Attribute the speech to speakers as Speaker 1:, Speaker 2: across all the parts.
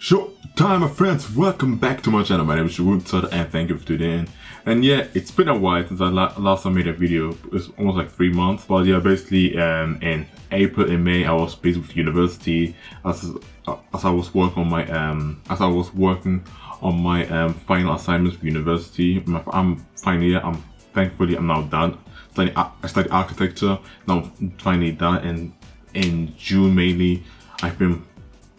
Speaker 1: Showtime, my friends, welcome back to my channel. My name is Shogun Zorra and thank you for tuning in. And yeah, it's been a while since I last time made a video. It's almost like 3 months. But yeah, basically in April and May I was busy with university as I was working on my final assignments for university. I'm thankfully I'm now done. I studied architecture. Now I'm finally done, and in June mainly I've been,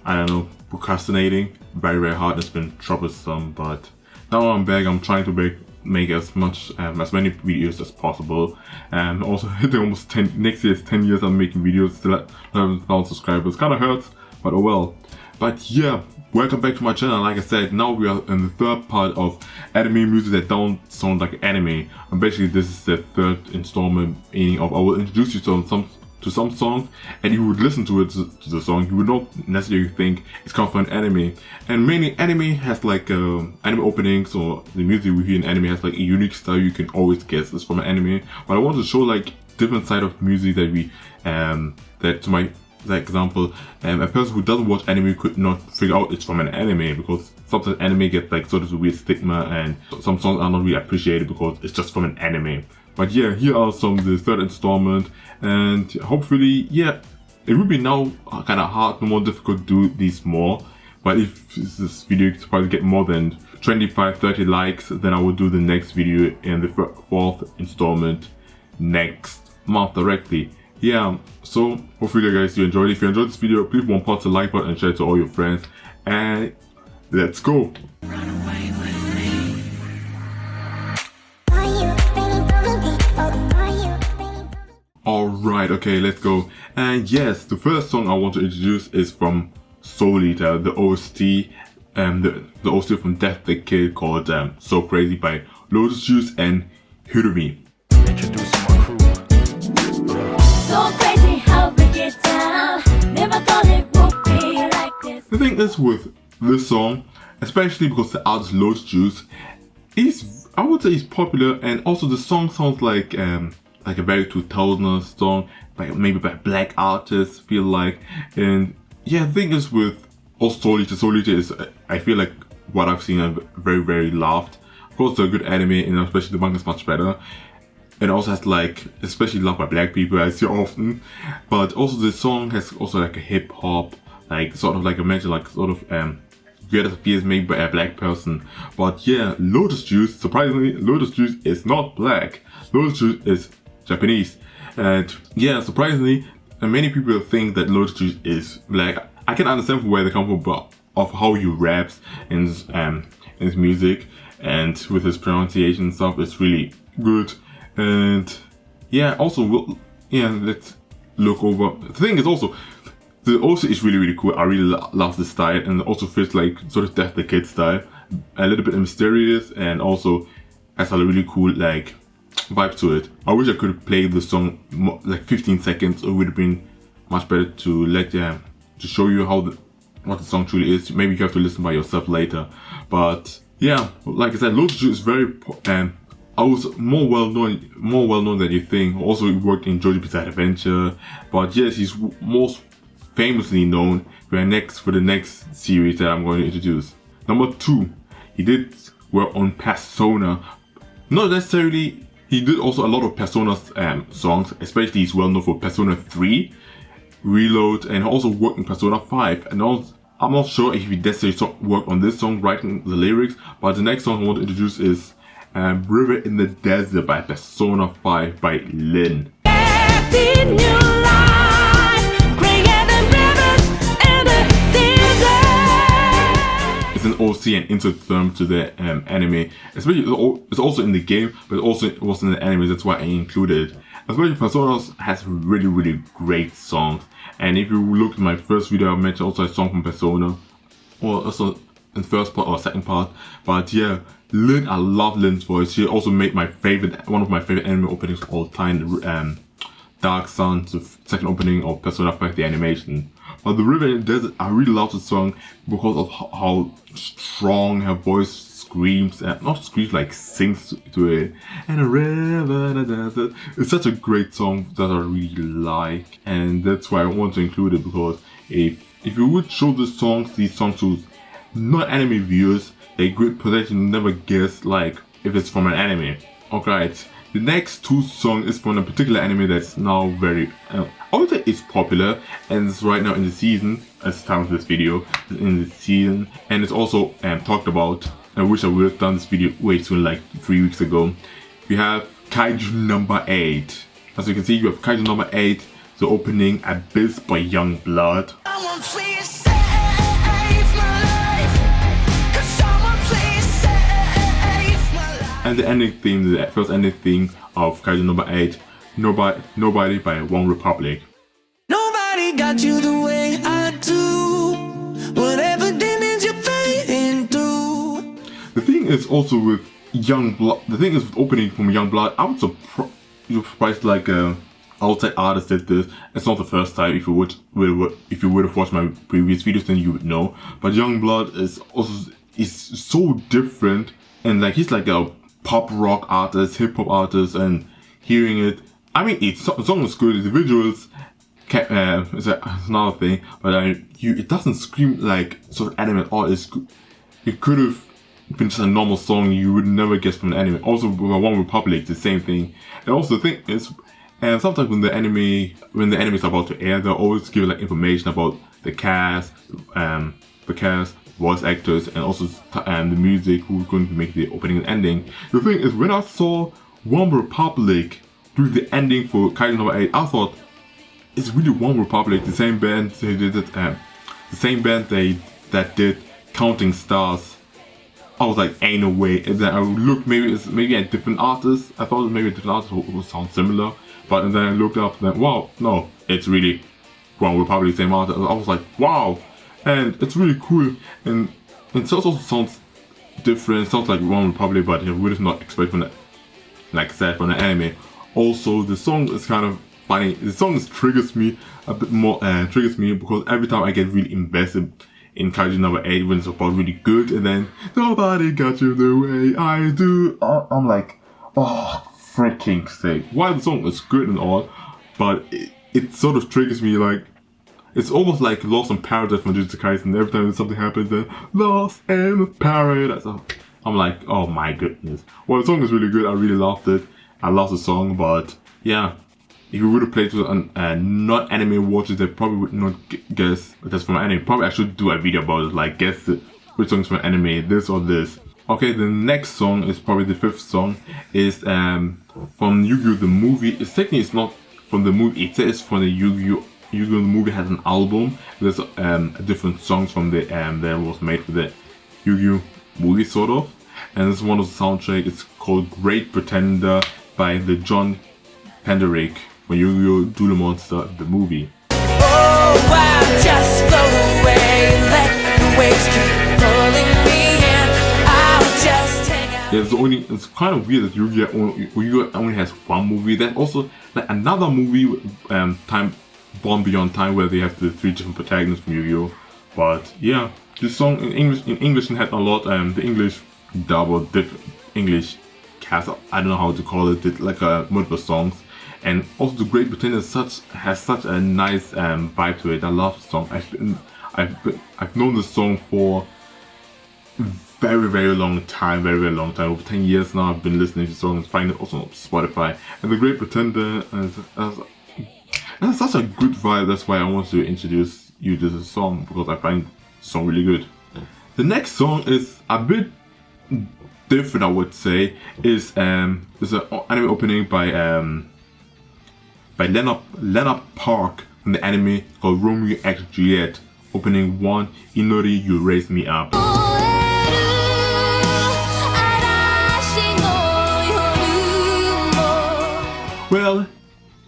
Speaker 1: I don't know, procrastinating very hard. It's been troublesome, but now I'm back. I'm trying to make as many videos as possible, and also hitting almost 10 next year's 10 years I'm making videos. Still at 11,000 subscribers. Kind of hurts, but oh well. But yeah, welcome back to my channel. Like I said, now we are in the third part of anime music that don't sound like anime, and basically this is the third installment, meaning of I will introduce you to some songs, and you would listen to the song, you would not necessarily think it's come from an anime. And mainly anime has like anime openings, or the music we hear in anime has like a unique style you can always guess it's from an anime. But I want to show like different side of music that we that to my example, a person who doesn't watch anime could not figure out it's from an anime, because sometimes anime gets like sort of a weird stigma and some songs are not really appreciated because it's just from an anime. But yeah, here are some of the third installment, and hopefully, yeah, it would be now kind of hard, more difficult to do these more. But if this video could probably get more than 25-30 likes, then I will do the next video in the fourth installment next month directly. Yeah, so hopefully guys you enjoyed it. If you enjoyed this video, please punch the like button and share it to all your friends, and let's go. Alright, okay, let's go. And yes, the first song I want to introduce is from Soul Eater, the OST, the OST from Death the Kid, called So Crazy by Lotus Juice and Hironobu.
Speaker 2: Introducing my crew. So crazy how we get down. Never thought it would be like this.
Speaker 1: The thing is with this song, especially because the artist Lotus Juice, I would say he's popular, and also the song sounds like a very 2000s song, maybe by black artists, feel like. And yeah, the thing is with Soul Eater is, I feel like what I've seen, I've very loved. Of course, they're good anime, and especially the manga is much better. It also has like, especially loved by black people, I see often. But also the song has also like a hip hop, like sort of like I mentioned, like sort of weird appears made by a black person. But yeah, Lotus Juice, surprisingly, Lotus Juice is not black. Lotus Juice is Japanese, and yeah, surprisingly, many people think that Lotus Juice is black. I can understand from where they come from, but of how he raps in his music and with his pronunciation and stuff, it's really good. And yeah, also let's look over. The thing is also, the OC is really cool. I really love the style, and it also feels like sort of Death the Kid style, a little bit mysterious, and also has a really cool like vibe to it. I wish I could have played the song like 15 seconds. It would have been much better to to show you what the song truly is. Maybe you have to listen by yourself later. But yeah, like I said, Lotus Juice is very I was more well known than you think. Also, he worked in JoJo's Bizarre Adventure. But yes, he's most famously known for the next series that I'm going to introduce. Number 2, he did work on Persona. Not necessarily. He did also a lot of Persona songs, especially he's well known for Persona 3, Reload, and also worked in Persona 5. And also, I'm not sure if he necessarily worked on this song, writing the lyrics, but the next song I want to introduce is River in the Desert by Persona 5 by Lin. It's an OC and insert term to the anime. Especially, it's also in the game, but it was in the anime. That's why I included it. Especially Persona has really great songs. And if you look at my first video, I mentioned also a song from Persona, or also in the first part or second part. But yeah, Lin, I love Lin's voice. She also made one of my favorite anime openings of all time, Dark Sun, the second opening of Persona 5, the animation. But the River in the Desert, I really love the song because of how strong her voice screams, and not screams, like sings to it. And a river in the desert. It's such a great song that I really like, and that's why I want to include it, because if you would show these songs to non-anime viewers a good potential to never guess like if it's from an anime. Alright, the next two songs is from a particular anime that's now very, I would say it's popular, and it's right now in the season, as the time of this video, it's in the season, and it's also talked about. I wish I would have done this video way sooner, like 3 weeks ago. We have Kaiju number 8. As you can see, you have Kaiju number 8, the opening Abyss by Young Blood. And the ending theme, the first ending theme of Kaiju number 8, Nobody by One Republic.
Speaker 3: Nobody got you the way I do. Whatever demons you're fighting through.
Speaker 1: The thing is also with Young Blood, the thing is with opening from Young Blood, I was surprised like outside artist did this. It's not the first time. If you would have watched my previous videos, then you would know. But Young Blood is so different, and like he's like a pop rock artist, hip hop artist, and hearing it, I mean, the song is good. The visuals, it's another thing, but it doesn't scream like sort of anime at all. It could have been just a normal song you would never guess from the anime. Also, with One Republic, the same thing. And also, the thing is, and sometimes when the anime is about to air, they'll always give like information about the cast, voice actors, and also the music, who's going to make the opening and ending. The thing is, when I saw One Republic do the ending for Kaiju number 8, I thought it's really One Republic, the same band they did it, the same band that did Counting Stars. I was like, ain't no way. And then I looked, maybe a different artist. I thought it was maybe a different artist who would sound similar. But then I looked up and then, wow, no, it's really One Republic, same artist. I was like, wow. And it's really cool, and it also sounds different. It sounds like One Republic, but you would have not expected from that, like I said, from the anime. Also, the song is kind of funny. The song triggers me a bit more, because every time I get really invested in Kaiju number 8 when it's about really good, and then nobody got you the way I do, I'm like, oh, freaking sake. While the song is good and all, but it sort of triggers me like, it's almost like Lost in Paradise from Jujutsu Kaisen. Every time something happens, then Lost in Paradise. I'm like, oh my goodness. Well, the song is really good. I really loved it. I love the song, but yeah, if you would have played with not anime watchers, they probably would not guess that's from anime. Probably I should do a video about it, like guess which song is from anime, this or this. Okay, the next song is probably the 5th song. Is from Yu-Gi-Oh! The movie. It's not from the movie. It says from the Yu-Gi-Oh! The movie has an album. There's different songs from the that was made for the Yu-Gi-Oh! Movie, sort of. And this is one of the soundtrack. It's called Great Pretender by the John Penderick from Yu-Gi-Oh! Duel Monster, the movie.
Speaker 3: Oh wow, just flow away, let the waves keep pulling me in. I'll just hang out.
Speaker 1: It's kind of weird that Yu-Gi-Oh! Only has one movie. There's also like another movie, Born Beyond Time, where they have the 3 different protagonists from Yu-Gi-Oh! But yeah, this song in English it had a lot. The English dub or different English cast, I don't know how to call it, did like multiple songs. And also the Great Pretender has such a nice vibe to it. I love the song. I've known this song for very long time, over 10 years now. I've been listening to the song and finding it also on Spotify. And the Great Pretender has such a good vibe. That's why I want to introduce you to the song, because I find the song really good. The next song is a bit different, I would say. It's an anime opening by Leonard Park from the anime called Romeo X Juliet. Opening 1, Inori, You Raise Me Up. Well,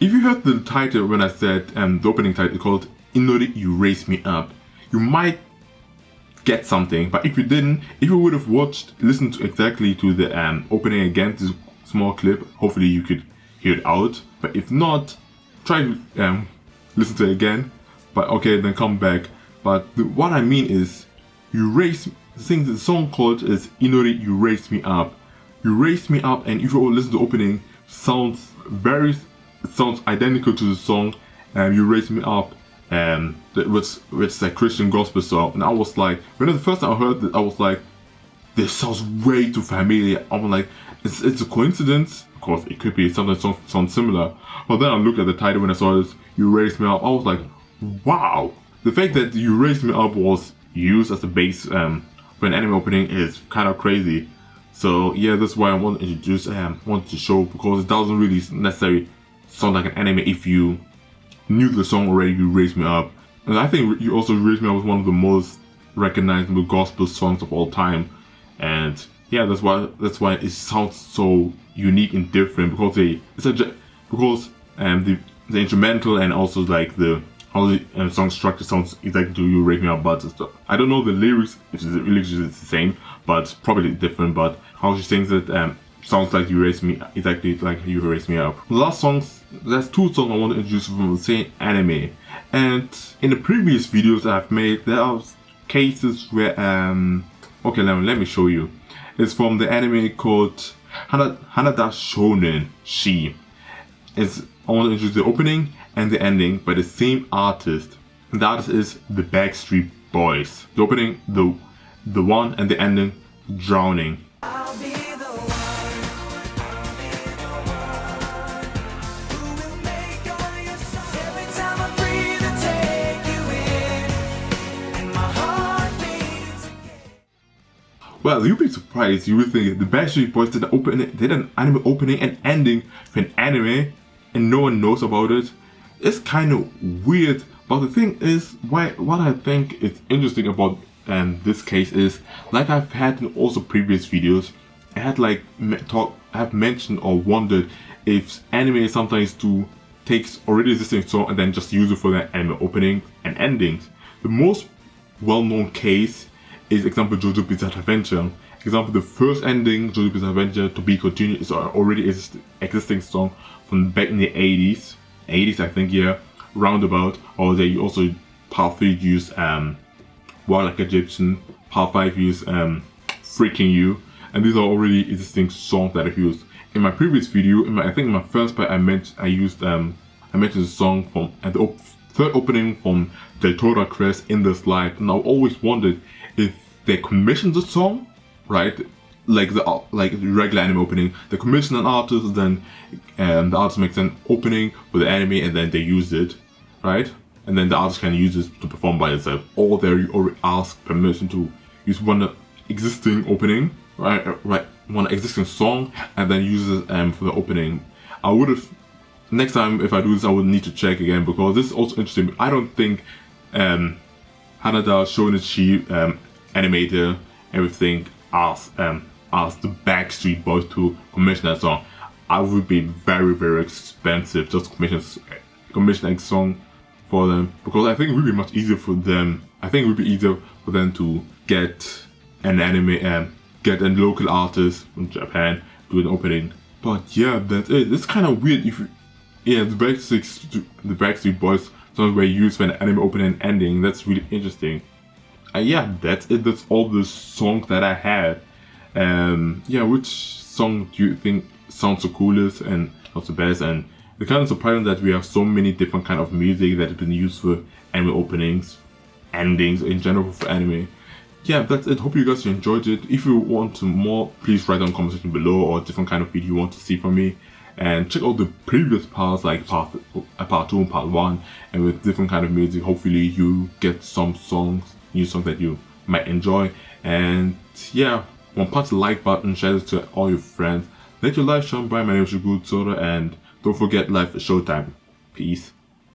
Speaker 1: if you heard the title when I said the opening title called Inori, You Raise Me Up, you might get something. But if you didn't, if you would have listened exactly to the opening again, this small clip, hopefully you could hear it out. But if not, try to listen to it again. But okay, then come back. But what I mean is, the song called is Inori, You Raise Me Up. You Raise Me Up, and if you all listen to the opening, sounds identical to the song You Raise Me Up. which is a Christian gospel song, and I was like, when the first time I heard it, I was like, this sounds way too familiar. I'm like, it's a coincidence. Of course, it could be something that sounds similar. But then I looked at the title when I saw this, You Raised Me Up. I was like, wow. The fact that You Raised Me Up was used as a base for an anime opening is kind of crazy. So yeah, that's why I want to introduce, want to show, because it doesn't really necessarily sound like an anime if you knew the song already, You Raised Me Up. And I think You Also Raised Me Up was one of the most recognizable gospel songs of all time. And yeah, that's why it sounds so unique and different, because the instrumental and also like how the song structure sounds exactly to You Raised Me Up. But I don't know the lyrics, if the lyrics is the same, but probably different. But how she sings it sounds like You Raised Me, exactly like You Raised Me Up. The last songs, there's two songs I want to introduce from the same anime. And in the previous videos I've made, there are cases where okay, let me show you. It's from the anime called Hanada Shonen Shi. I want to introduce the opening and the ending by the same artist. And the artist is the Backstreet Boys. The opening, the one, and the ending, Drowning.
Speaker 3: I'll be the one who will make all your songs. Every time I breathe, I take you in, and my heart beats again.
Speaker 1: Well, you'd be surprised. You would think the Backstreet Boys did an anime opening and ending for an anime, and no one knows about it. It's kind of weird. But the thing is, what I think is interesting about this case is, like I've had in also previous videos, I had have mentioned or wondered if anime sometimes takes already existing song and then just use it for their anime opening and endings. The most well-known case is example JoJo Bizarre Adventure. Example, the first ending, JoJo Bizarre Adventure To Be Continued, is already existing song from back in the 80s I think, yeah, roundabout. Or they also part 3 use War Like Egyptian, part 5 use Freaking You, and these are already existing songs that I've used. In my previous video, I think in my first part I mentioned the song from the third opening from Deltora Crest, In This Life, and I always wondered if they commissioned the song, right? Like the regular anime opening, they commission an artist, then the artist makes an opening for the anime, and then they use it, right? And then the artist can use it to perform by itself, or they already ask permission to use one existing opening, right? One existing song, and then use it for the opening. I would have, next time if I do this, I would need to check again, because this is also interesting. I don't think Hanada Shonichi animator everything asked the Backstreet Boys to commission that song. I would be very, very expensive just to commission a song for them, because I think it would be much easier for them. I think it would be easier for them to get an anime, get a local artist from Japan do an opening. But yeah, that's it. It's kind of weird if the Backstreet Boys songs were used for an anime opening and ending. That's really interesting. And yeah, that's it. That's all the songs that I had. Yeah, which song do you think sounds the coolest and what's the best? And it's kind of surprising that we have so many different kind of music that have been used for anime openings, endings, in general for anime. Yeah, that's it. Hope you guys enjoyed it. If you want to more, please write down in the comment section below, or different kind of video you want to see from me. And check out the previous parts, like part 2 and part 1, and with different kind of music. Hopefully you get some new songs that you might enjoy. And yeah, punch the like button, share this to all your friends. Let your life shine bright. My name is Shogun Zorra, and don't forget, life is Showtime. Peace.